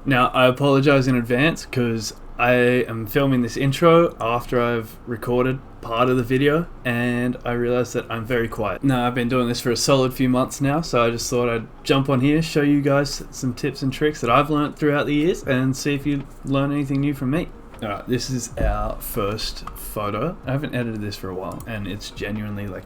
Now, I apologize in advance because I am filming this intro after I've recorded part of the video and I realized that I'm very quiet. Now, I've been doing this for a solid few months now, so I just thought I'd jump on here, show you guys some tips and tricks that I've learned throughout the years and see if you learn anything new from me. Alright, this is our first photo. I haven't edited this for a while and it's genuinely like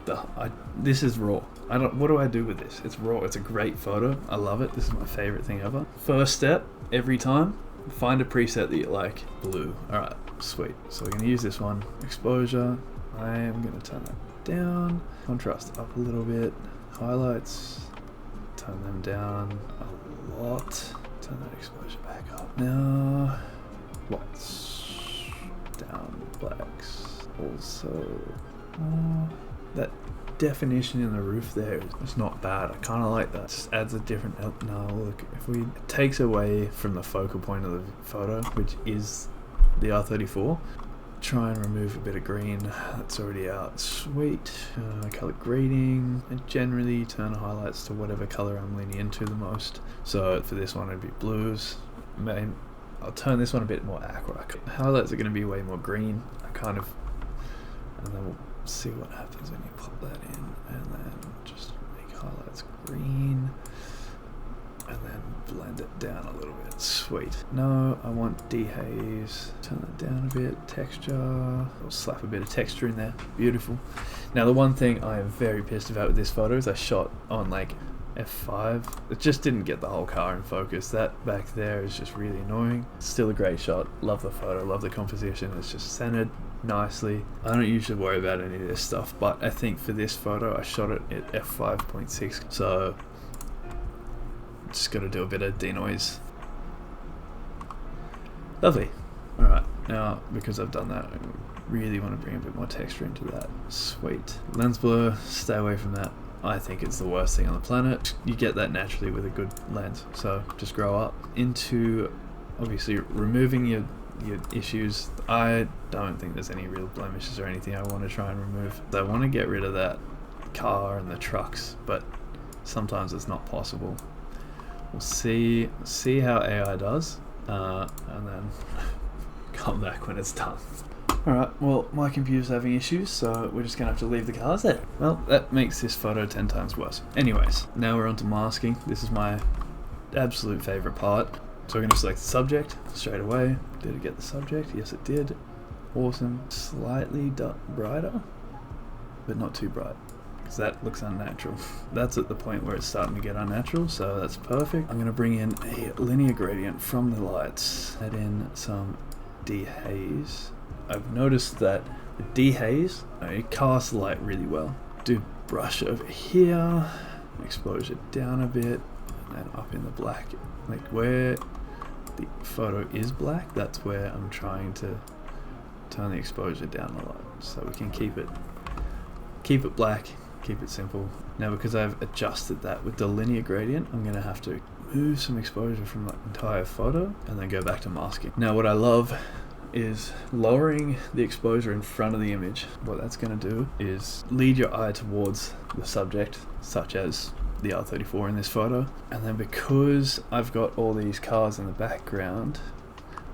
this is raw. What do I do with this? It's raw. It's a great photo. I love it. This is my favorite thing ever. First step, every time, find a preset that you like. Blue. Alright, sweet. So we're going to use this one. Exposure. I am going to turn that down. Contrast up a little bit. Highlights. Turn them down a lot. Turn that exposure back up. Now, whites. Down blacks. Also, that definition in the roof there is not bad. I kind of like that. It just adds a different. Now look, it takes away from the focal point of the photo, which is the R34. Try and remove a bit of green that's already out. Sweet. Color grading. And generally turn highlights to whatever color I'm leaning into the most. So for this one it'd be blues. I'll turn this one a bit more aqua. Highlights are going to be way more green. And then we'll see what happens when you pop that in, and then just make highlights green, and then blend it down a little bit. Sweet. No, I want dehaze. Turn that down a bit. Texture. I'll slap a bit of texture in there. Beautiful. Now the one thing I am very pissed about with this photo is I shot on like F5. It just didn't get the whole car in focus. That back there is just really annoying. Still a great shot. Love the photo, love the composition. It's just centered nicely. I don't usually worry about any of this stuff, but I think for this photo I shot it at F5.6, so just got to do a bit of denoise. Lovely. Alright, now because I've done that, I really want to bring a bit more texture into that. Sweet. Lens blur, stay away from that. I think it's the worst thing on the planet. You get that naturally with a good lens, so just grow up. Into obviously removing your issues. I don't think there's any real blemishes or anything I want to try and remove. I want to get rid of that car and the trucks, but sometimes it's not possible. We'll see how AI does, and then come back when it's done. Alright, well, my computer's having issues, so we're just going to have to leave the cars there. Well, that makes this photo 10 times worse. Anyways, now we're on to masking. This is my absolute favourite part. So we're going to select the subject straight away. Did it get the subject? Yes, it did. Awesome. Slightly brighter, but not too bright, because that looks unnatural. That's at the point where it's starting to get unnatural, so that's perfect. I'm going to bring in a linear gradient from the lights. Add in some dehaze. I've noticed that the dehaze, it casts light really well. Do brush over here, exposure down a bit, and then up in the black. Like where the photo is black, that's where I'm trying to turn the exposure down a lot, so we can keep it black, keep it simple. Now because I've adjusted that with the linear gradient, I'm going to have to move some exposure from the entire photo and then go back to masking. Now what I love is lowering the exposure in front of the image. What that's going to do is lead your eye towards the subject, such as the R34 in this photo, and then because I've got all these cars in the background,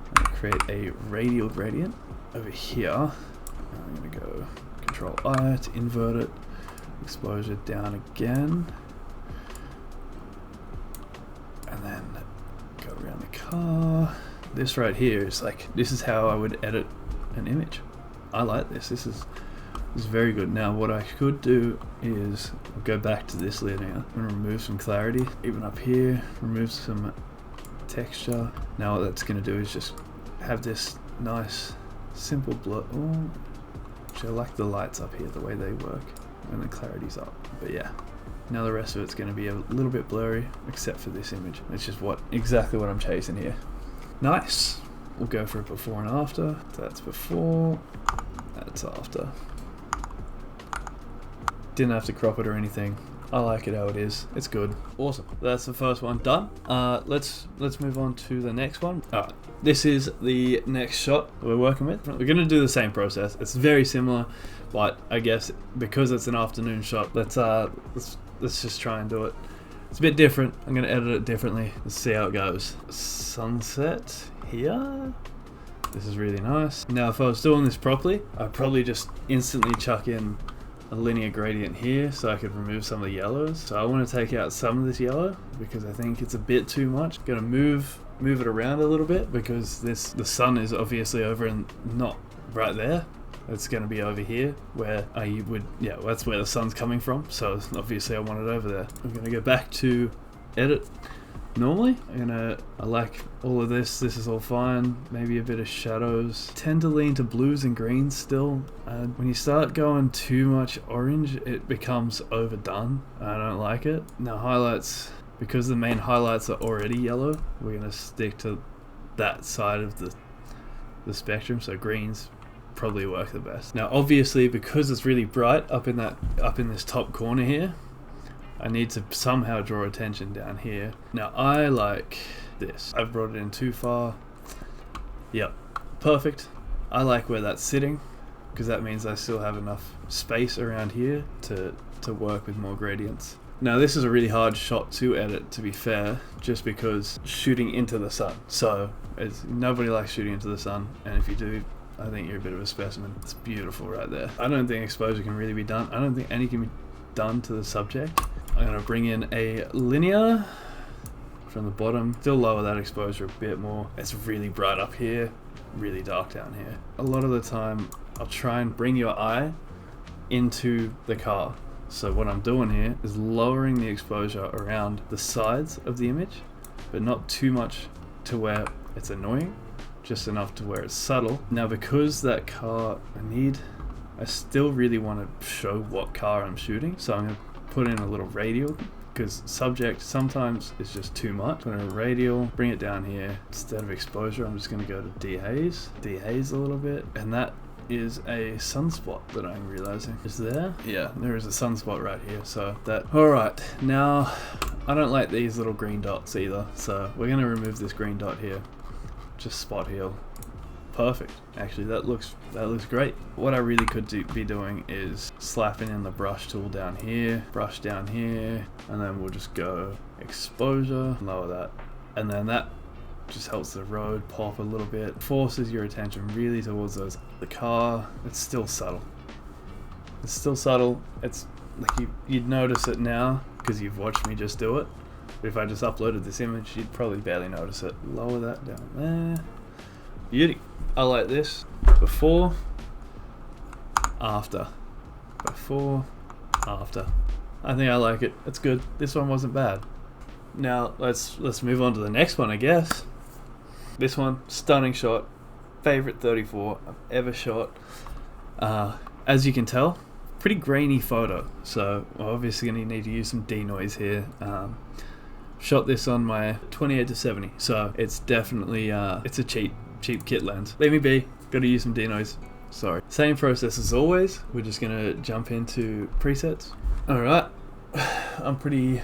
I'm going to create a radial gradient over here. I'm going to go Control I to invert it, exposure down again, and then go around the car. This right here is like, this is how I would edit an image. I like this. This is very good. Now what I could do is go back to this linear and remove some clarity, even up here, remove some texture. Now what that's going to do is just have this nice simple blur. Oh, actually I like the lights up here, the way they work when the clarity's up. But yeah, now the rest of it's going to be a little bit blurry, except for this image. It's just exactly what I'm chasing here. Nice. We'll go for a before and after. That's before, that's after. Didn't have to crop it or anything. I like it how it is. It's good. Awesome. That's the first one done. Let's move on to the next one. Alright, this is the next shot we're working with. We're going to do the same process. It's very similar, but I guess because it's an afternoon shot, let's just try and do it It's a bit different. I'm going to edit it differently. Let's see how it goes. Sunset here. This is really nice. Now if I was doing this properly, I'd probably just instantly chuck in a linear gradient here so I could remove some of the yellows. So I want to take out some of this yellow because I think it's a bit too much. Gonna move it around a little bit because the sun is obviously over and not right there. It's going to be over here where that's where the sun's coming from. So obviously I want it over there. I'm going to go back to edit. Normally, I like all of this. This is all fine. Maybe a bit of shadows. Tend to lean to blues and greens still. When you start going too much orange, it becomes overdone. I don't like it. Now highlights, because the main highlights are already yellow, we're gonna stick to that side of the spectrum. So greens probably work the best. Now obviously, because it's really bright up in this top corner here, I need to somehow draw attention down here. Now I like this. I've brought it in too far. Yep, perfect. I like where that's sitting because that means I still have enough space around here to work with more gradients. Now this is a really hard shot to edit, to be fair, just because shooting into the sun. So nobody likes shooting into the sun, and if you do, I think you're a bit of a specimen. It's beautiful right there. I don't think exposure can really be done. I don't think any can be done to the subject. I'm going to bring in a linear from the bottom, still lower that exposure a bit more. It's really bright up here, really dark down here. A lot of the time I'll try and bring your eye into the car. So what I'm doing here is lowering the exposure around the sides of the image, but not too much to where it's annoying, just enough to where it's subtle. Now because that car, I still really want to show what car I'm shooting, so I'm going to put in a little radial, because subject sometimes is just too much. Put in a radial, bring it down here. Instead of exposure, I'm just going to go to dehaze a little bit, and that is a sunspot that I'm realizing is there. Yeah, there is a sunspot right here. So that. Alright, now I don't like these little green dots either, so we're going to remove this green dot here. Just spot heal. Perfect. Actually, that looks great. What I really could be doing is slapping in the brush tool down here, brush down here, and then we'll just go exposure, lower that, and then that just helps the road pop a little bit, forces your attention really towards the car. It's still subtle. It's like you'd notice it now because you've watched me just do it. But if I just uploaded this image, you'd probably barely notice it. Lower that down there. Beauty. I like this. Before, after. Before, after. I think I like it. It's good. This one wasn't bad. Now let's move on to the next one, I guess. This one, stunning shot. Favorite 34 I've ever shot. As you can tell, pretty grainy photo. So we're obviously going to need to use some denoise here. Shot this on my 28-70, so it's definitely it's a cheap kit lens. Leave me be. Got to use some denoise. Sorry. Same process as always. We're just gonna jump into presets. All right, I'm pretty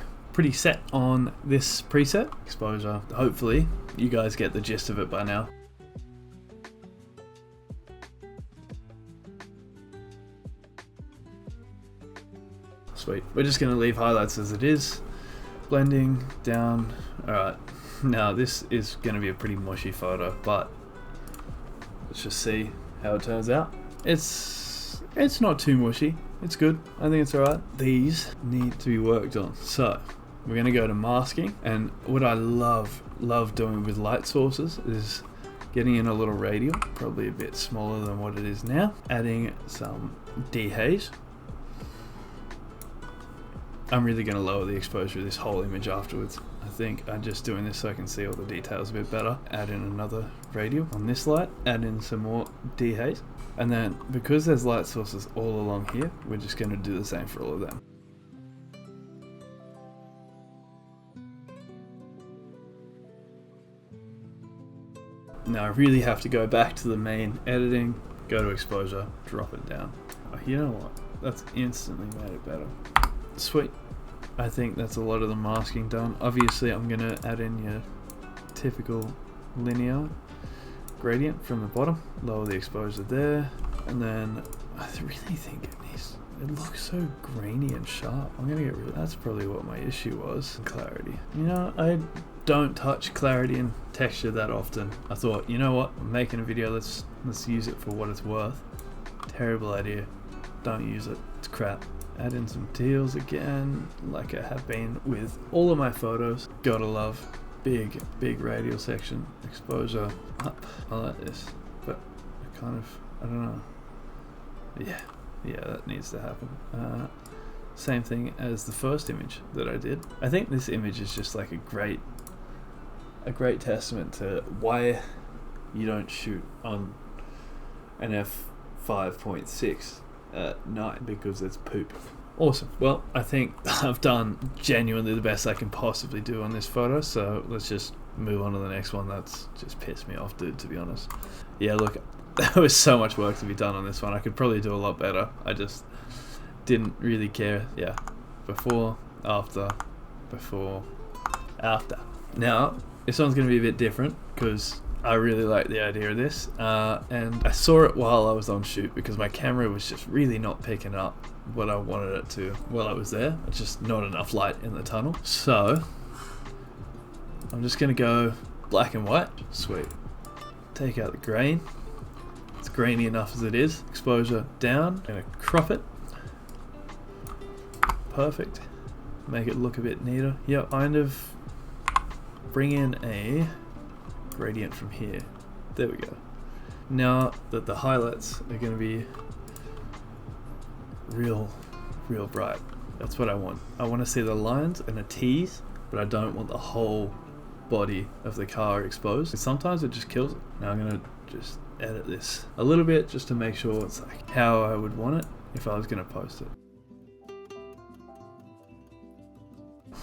set on this preset. Exposure. Hopefully, you guys get the gist of it by now. Sweet. We're just gonna leave highlights as it is. Blending down. Alright, now this is going to be a pretty mushy photo, but let's just see how it turns out. It's not too mushy. It's good. I think it's alright. These need to be worked on. So we're going to go to masking, and what I love doing with light sources is getting in a little radial, probably a bit smaller than what it is now, adding some dehaze. I'm really going to lower the exposure of this whole image afterwards. I think I'm just doing this so I can see all the details a bit better. Add in another radial on this light, add in some more dehaze, and then because there's light sources all along here, we're just going to do the same for all of them. Now I really have to go back to the main editing, go to exposure, drop it down. Oh, you know what? That's instantly made it better. Sweet. I think that's a lot of the masking done. Obviously I'm going to add in your typical linear gradient from the bottom, lower the exposure there, and then I really think it It looks so grainy and sharp. I'm gonna get rid of that. That's probably what my issue was. Clarity. You know, I don't touch clarity and texture that often. I thought, you know what? I'm making a video. Let's use it for what it's worth. Terrible idea. Don't use it. It's crap. Add in some teals again, like I have been with all of my photos. Gotta love big radial section. Exposure up. I like this, but I don't know. Yeah, that needs to happen. Same thing as the first image that I did. I think this image is just like a great testament to why you don't shoot on an f5.6 at night, because it's poop. Awesome. Well, I think I've done genuinely the best I can possibly do on this photo, so let's just move on to the next one. That's just pissed me off, dude, to be honest. Yeah, look, there was so much work to be done on this one. I could probably do a lot better. I just didn't really care. Yeah, before, after. Now, this one's going to be a bit different because I really like the idea of this, and I saw it while I was on shoot because my camera was just really not picking up what I wanted it to while I was there. It's just not enough light in the tunnel. So I'm just going to go black and white. Sweet. Take out the grain. It's grainy enough as it is. Exposure down. Gonna crop it. Perfect. Make it look a bit neater. Yep, kind of bring in a gradient from here. There we go. Now that the highlights are gonna be real bright. That's what I want. I want to see the lines and the T's, but I don't want the whole body of the car exposed. Sometimes it just kills it. Now I'm gonna just edit this a little bit just to make sure it's like how I would want it if I was gonna post it.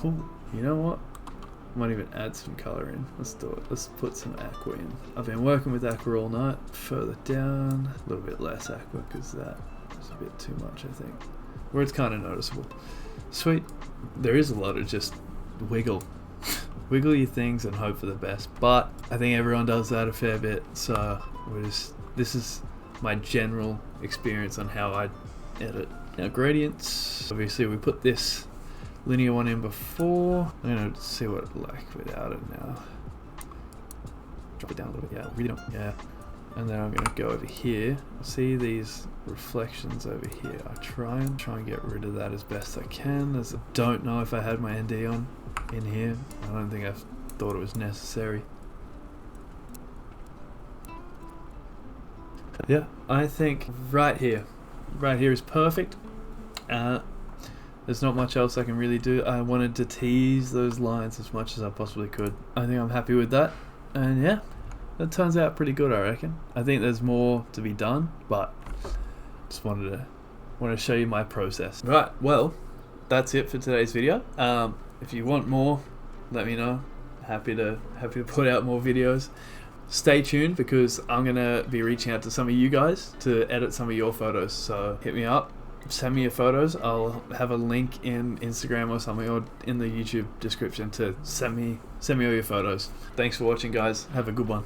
Ooh, you know what? Might even add some color in. Let's do it. Let's put some aqua in. I've been working with aqua all night. Further down, a little bit less aqua because that was a bit too much, I think. Where it's kind of noticeable. Sweet. There is a lot of just wiggle your things and hope for the best, but I think everyone does that a fair bit, so this is my general experience on how I edit. Now gradients, obviously we put this linear one in before. I'm gonna see what it's like without it now. Drop it down a little bit, yeah, really don't, yeah. And then I'm gonna go over here. See these reflections over here. I try and get rid of that as best I can, as I don't know if I had my ND on in here. I don't think I thought it was necessary. Yeah, I think right here is perfect. There's not much else I can really do. I wanted to tease those lines as much as I possibly could. I think I'm happy with that, and yeah, that turns out pretty good, I reckon. I think there's more to be done, but just wanted to show you my process. Right, well, that's it for today's video. If you want more, let me know. Happy to put out more videos. Stay tuned because I'm gonna be reaching out to some of you guys to edit some of your photos. So hit me up, send me your photos. I'll have a link in Instagram or something, or in the YouTube description to send me all your photos. Thanks for watching, guys. Have a good one.